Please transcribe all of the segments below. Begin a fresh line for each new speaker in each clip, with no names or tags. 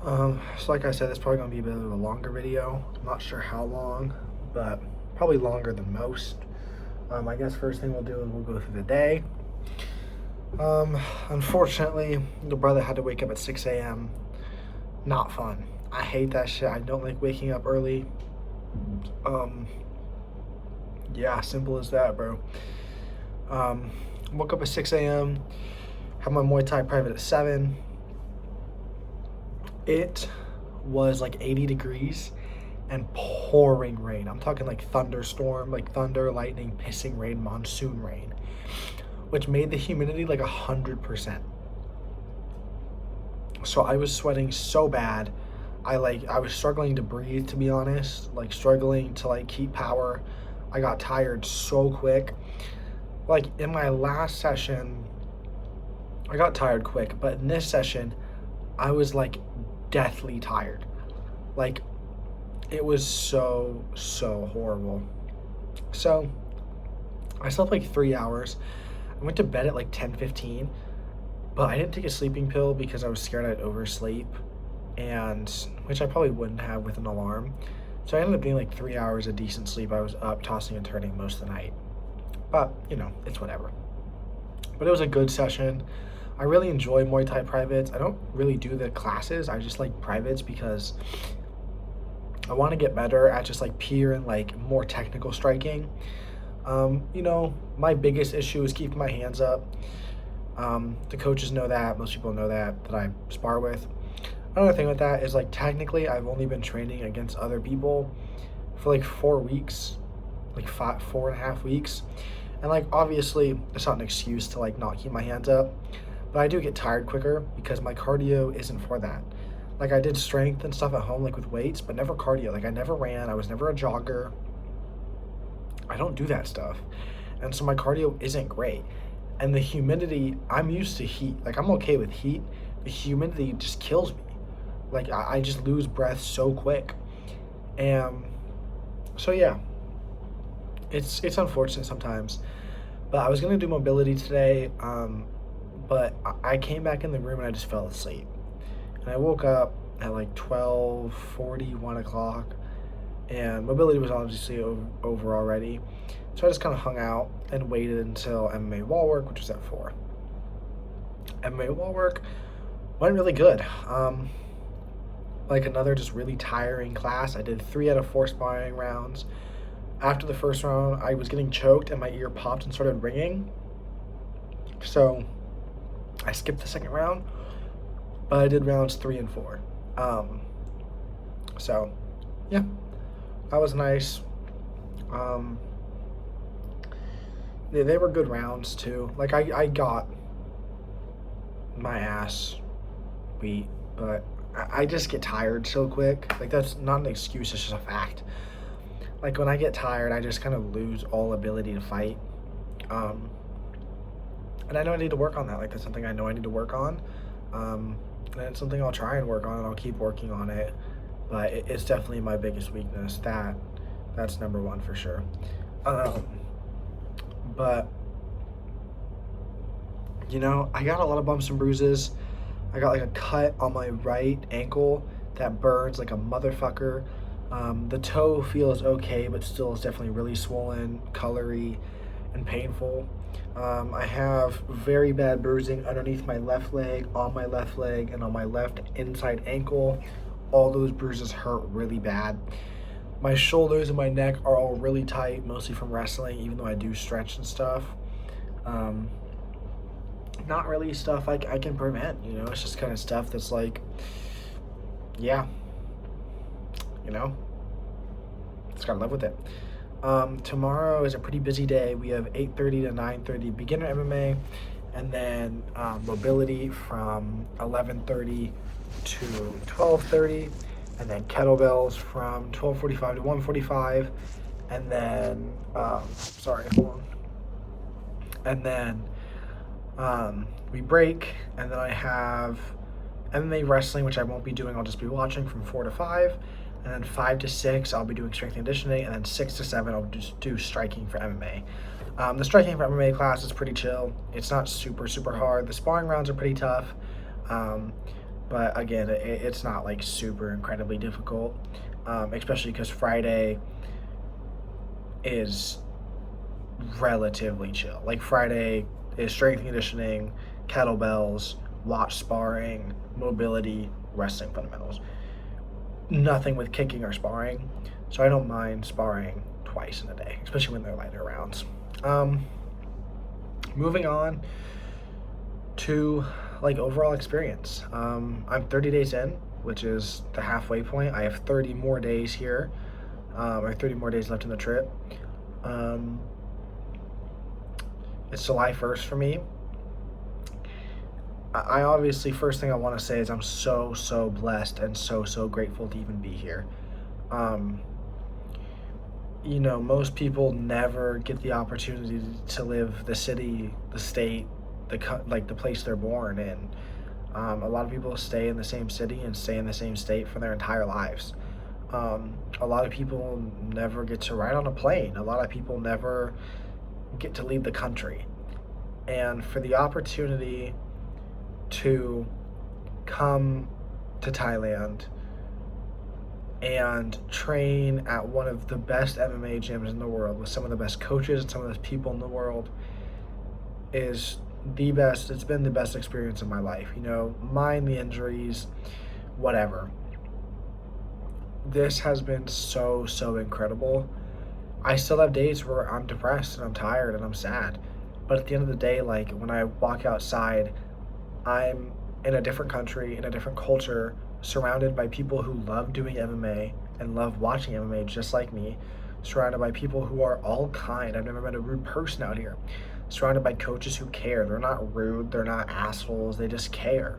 So like I said, it's probably gonna be a bit of a longer video. I'm not sure how long, but probably longer than most. I guess first thing we'll do is we'll go through the day. Um, Unfortunately, the brother had to wake up at 6 a.m. Not fun. I hate that shit. I don't like waking up early. Um, yeah, simple as that, bro. Um, Woke up at 6 a.m. Had my Muay Thai private at 7. It was like 80 degrees and pouring rain. I'm talking like thunderstorm, like thunder, lightning, pissing rain, monsoon rain, which made the humidity like 100%. So I was sweating so bad. I was struggling to breathe, to be honest, like struggling to like keep power. I got tired so quick. Like in my last session, I got tired quick, but in this session, I was like deathly tired. Like it was so horrible. So I slept like 3 hours. I went to bed at like 10:15, but I didn't take a sleeping pill because I was scared I'd oversleep, and which I probably wouldn't have with an alarm. So I ended up being like 3 hours of decent sleep. I was up tossing and turning most of the night. But, it's whatever. But it was a good session. I really enjoy Muay Thai privates. I don't really do the classes. I just like privates because I want to get better at just like pure and like more technical striking. My biggest issue is keeping my hands up. The coaches know that. Most people know that I spar with. Another thing with that is like technically I've only been training against other people for like 4 weeks, like 4.5 weeks. And like obviously it's not an excuse to like not keep my hands up, but I do get tired quicker because my cardio isn't for that. Like I did strength and stuff at home, like with weights, but never cardio. Like I never ran. I was never a jogger. I don't do that stuff. And so my cardio isn't great. And the humidity, I'm used to heat. Like I'm okay with heat. The humidity just kills me. Like I just lose breath so quick. And so yeah, it's unfortunate sometimes. But I was gonna do mobility today, but I came back in the room and I just fell asleep. And I woke up at like 12:40, 1 o'clock, and mobility was obviously over already. So I just kind of hung out and waited until MMA wall work, which was at 4. MMA wall work went really good. Like another just really tiring class. I did 3 out of 4 sparring rounds. After the first round, I was getting choked and my ear popped and started ringing. So I skipped the second round, but I did rounds 3 and 4. So yeah, that was nice. They were good rounds too. Like I got my ass beat, but I just get tired so quick. Like that's not an excuse, it's just a fact. Like when I get tired, I just kind of lose all ability to fight. And I know I need to work on that. Like that's something I know I need to work on. And it's something I'll try and work on, and I'll keep working on it. But it's definitely my biggest weakness. That's number one for sure. But I got a lot of bumps and bruises. I got like a cut on my right ankle that burns like a motherfucker. The toe feels okay, but still is definitely really swollen, colory, and painful. I have very bad bruising underneath my left leg, on my left leg, and on my left inside ankle. All those bruises hurt really bad. My shoulders and my neck are all really tight, mostly from wrestling, even though I do stretch and stuff. Not really stuff I can prevent, it's just kind of stuff that's like, yeah, just gotta live with it. Tomorrow is a pretty busy day. We have 8:30 to 9:30 beginner MMA, and then mobility from 11:30 to 12:30, and then kettlebells from 12:45 to 1:45, and then hold on. And then we break, and then I have MMA wrestling, which I won't be doing. I'll just be watching from 4 to 5. And then 5 to 6, I'll be doing strength and conditioning. And then 6 to 7, I'll just do striking for MMA. The striking for MMA class is pretty chill. It's not super hard. The sparring rounds are pretty tough. but again, it's not like super incredibly difficult, especially because Friday is relatively chill. Like Friday is strength conditioning, kettlebells, watch sparring, mobility, wrestling fundamentals. Nothing with kicking or sparring, so I don't mind sparring twice in a day, especially when they're lighter rounds. Um, Moving on to like overall experience. I'm 30 days in, which is the halfway point. I have 30 more days here, or 30 more days left in the trip. Um, it's July 1st for me. I obviously, first thing I want to say is I'm so blessed and so grateful to even be here. Um, most people never get the opportunity to live the city, the state, like the place they're born in. A lot of people stay in the same city and stay in the same state for their entire lives. A lot of people never get to ride on a plane. A lot of people never get to leave the country. And for the opportunity to come to Thailand and train at one of the best MMA gyms in the world with some of the best coaches and some of the people in the world is the best. It's been the best experience of my life. Mind the injuries, whatever. This has been so incredible. I still have days where I'm depressed and I'm tired and I'm sad. But at the end of the day, like when I walk outside, I'm in a different country, in a different culture, surrounded by people who love doing MMA and love watching MMA just like me, surrounded by people who are all kind. I've never met a rude person out here. Surrounded by coaches who care. They're not rude, they're not assholes, they just care.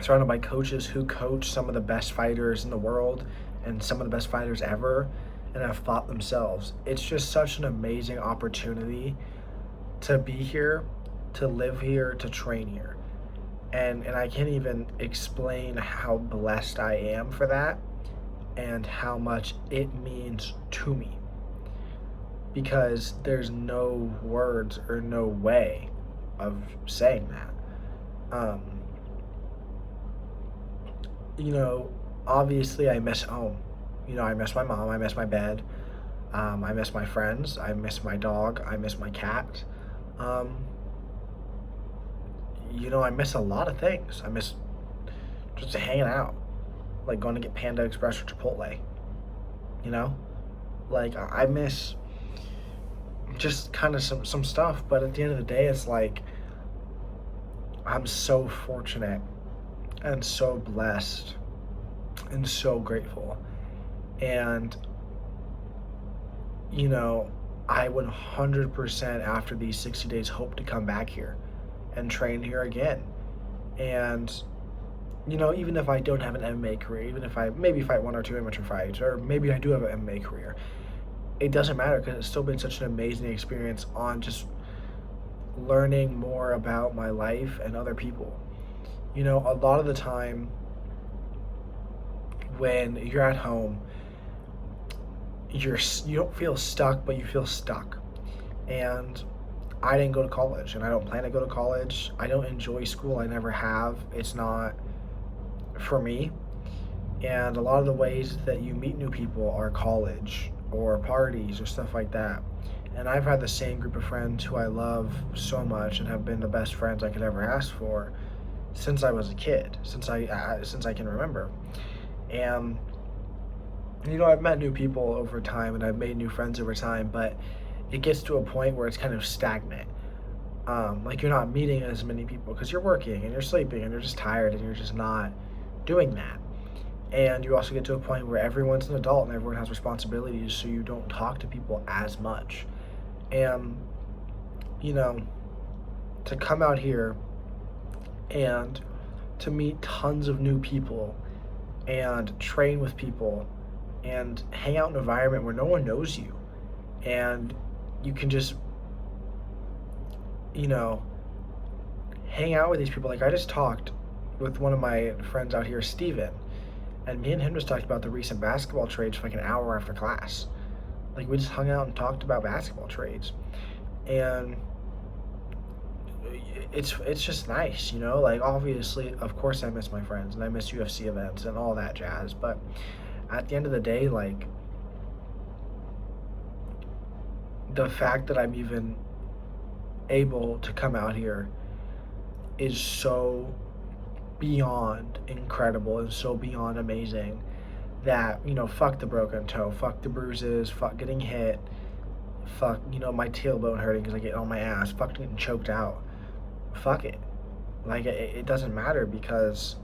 Surrounded by coaches who coach some of the best fighters in the world and some of the best fighters ever and have fought themselves. It's just such an amazing opportunity to be here, to live here, to train here. And I can't even explain how blessed I am for that and how much it means to me. Because there's no words or no way of saying that. Obviously I miss home. I miss my mom, I miss my bed, I miss my friends, I miss my dog, I miss my cat. I miss a lot of things. I miss just hanging out, like going to get Panda Express or Chipotle. Like I miss just kind of some stuff. But at the end of the day, it's like I'm so fortunate and so blessed and so grateful. And I 100% after these 60 days hope to come back here and train here again. And even if I don't have an MMA career, even if I maybe fight one or two amateur fights, or maybe I do have an MMA career, it doesn't matter because it's still been such an amazing experience on just learning more about my life and other people. A lot of the time when you're at home, you don't feel stuck, but you feel stuck. And I didn't go to college, and I don't plan to go to college. I don't enjoy school. I never have. It's not for me. And a lot of the ways that you meet new people are college or parties or stuff like that. And I've had the same group of friends who I love so much and have been the best friends I could ever ask for since I was a kid, since I can remember. And I've met new people over time and I've made new friends over time, but it gets to a point where it's kind of stagnant. Like you're not meeting as many people because you're working and you're sleeping and you're just tired and you're just not doing that. And you also get to a point where everyone's an adult and everyone has responsibilities, so you don't talk to people as much. And to come out here and to meet tons of new people and train with people and hang out in an environment where no one knows you and you can just hang out with these people. Like I just talked with one of my friends out here, Steven, and me and him just talked about the recent basketball trades for like an hour after class. Like we just hung out and talked about basketball trades. And it's just nice, you know. Like obviously, of course, I miss my friends and I miss UFC events and all that jazz. But at the end of the day, like the fact that I'm even able to come out here is so beyond incredible and so beyond amazing that, you know, fuck the broken toe, fuck the bruises, fuck getting hit, fuck, you know, my tailbone hurting because I get on my ass, fuck getting choked out. Fuck it. Like, it doesn't matter because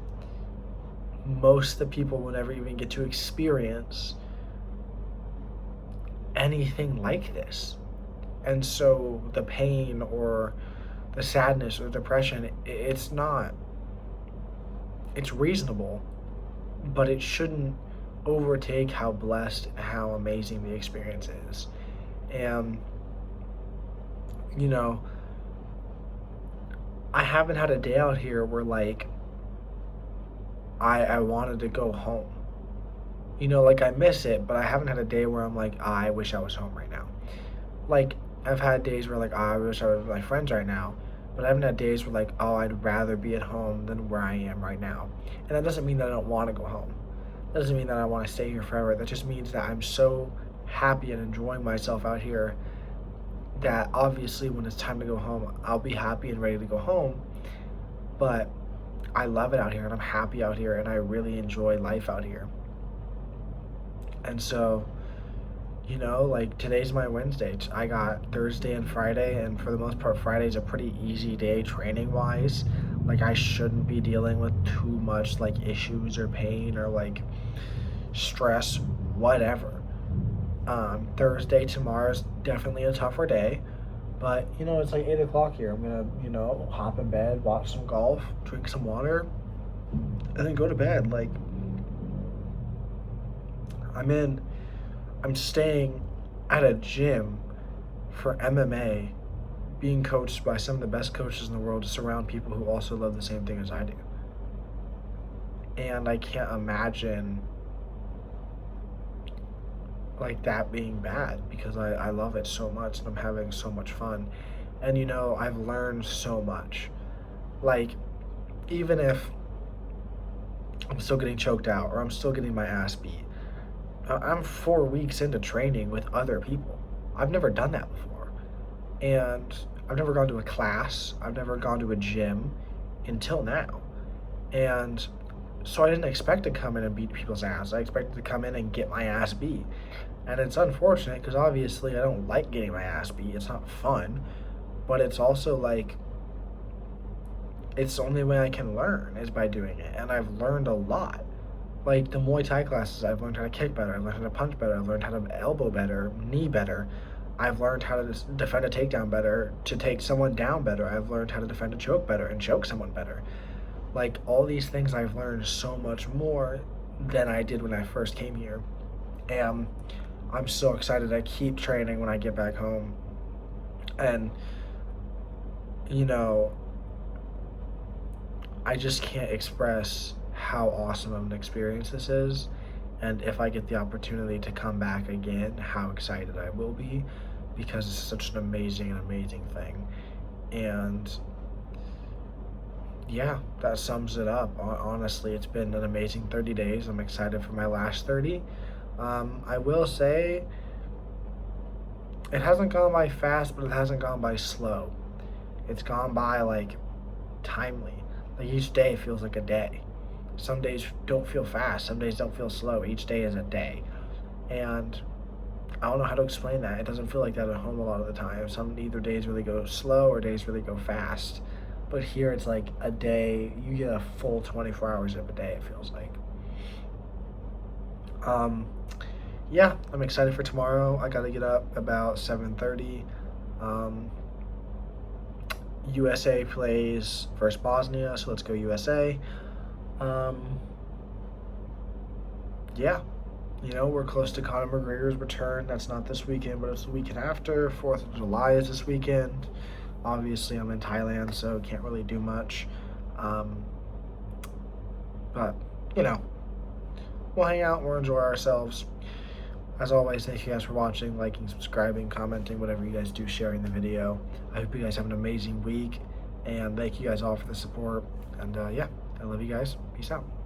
most of the people will never even get to experience anything like this. And so the pain or the sadness or depression, it's not, it's reasonable, but it shouldn't overtake how blessed, how amazing the experience is. And, you know, I haven't had a day out here where like I wanted to go home. You know, like I miss it, but I haven't had a day where I'm like, I wish I was home right now. Like I've had days where like, I wish I was with my friends right now, but I haven't had days where like, oh, I'd rather be at home than where I am right now. And that doesn't mean that I don't want to go home. That doesn't mean that I want to stay here forever. That just means that I'm so happy and enjoying myself out here that obviously when it's time to go home, I'll be happy and ready to go home. But I love it out here and I'm happy out here and I really enjoy life out here. And so, you know, like today's my Wednesday. I got Thursday and Friday, and for the most part, Friday's a pretty easy day training wise. Like I shouldn't be dealing with too much like issues or pain or like stress, whatever. Thursday, tomorrow's definitely a tougher day, but you know, it's like 8 o'clock here. I'm gonna, you know, hop in bed, watch some golf, drink some water, and then go to bed. Like, I'm staying at a gym for MMA, being coached by some of the best coaches in the world to surround people who also love the same thing as I do. And I can't imagine like that being bad because I love it so much and I'm having so much fun. And you know, I've learned so much. Like, even if I'm still getting choked out or I'm still getting my ass beat, I'm 4 weeks into training with other people. I've never done that before. And I've never gone to a class, I've never gone to a gym until now. And so I didn't expect to come in and beat people's ass. I expected to come in and get my ass beat. And it's unfortunate because obviously I don't like getting my ass beat. It's not fun. But it's also like, it's the only way I can learn is by doing it. And I've learned a lot. Like the Muay Thai classes, I've learned how to kick better. I've learned how to punch better. I've learned how to elbow better, knee better. I've learned how to defend a takedown better, to take someone down better. I've learned how to defend a choke better and choke someone better. Like all these things I've learned so much more than I did when I first came here. And I'm so excited. I keep training when I get back home. And, you know, I just can't express how awesome of an experience this is. And if I get the opportunity to come back again, how excited I will be because it's such an amazing thing. And yeah, that sums it up. Honestly, it's been an amazing 30 days. I'm excited for my last 30. I will say it hasn't gone by fast, but it hasn't gone by slow. It's gone by like timely. Like each day feels like a day. Some days don't feel fast, some days don't feel slow. Each day is a day. And I don't know how to explain that. It doesn't feel like that at home a lot of the time. Some either days really go slow or days really go fast. But here it's like a day, you get a full 24 hours of a day, it feels like. Yeah, I'm excited for tomorrow. I gotta get up about 7:30. USA plays versus Bosnia, so let's go USA. Yeah, you know, we're close to Conor McGregor's return. That's not this weekend, but it's the weekend after. 4th of July is this weekend. Obviously, I'm in Thailand, so can't really do much. But, you know, we'll hang out, we'll enjoy ourselves. As always, thank you guys for watching, liking, subscribing, commenting, whatever you guys do, sharing the video. I hope you guys have an amazing week, And thank you guys all for the support. And yeah, I love you guys. Peace out.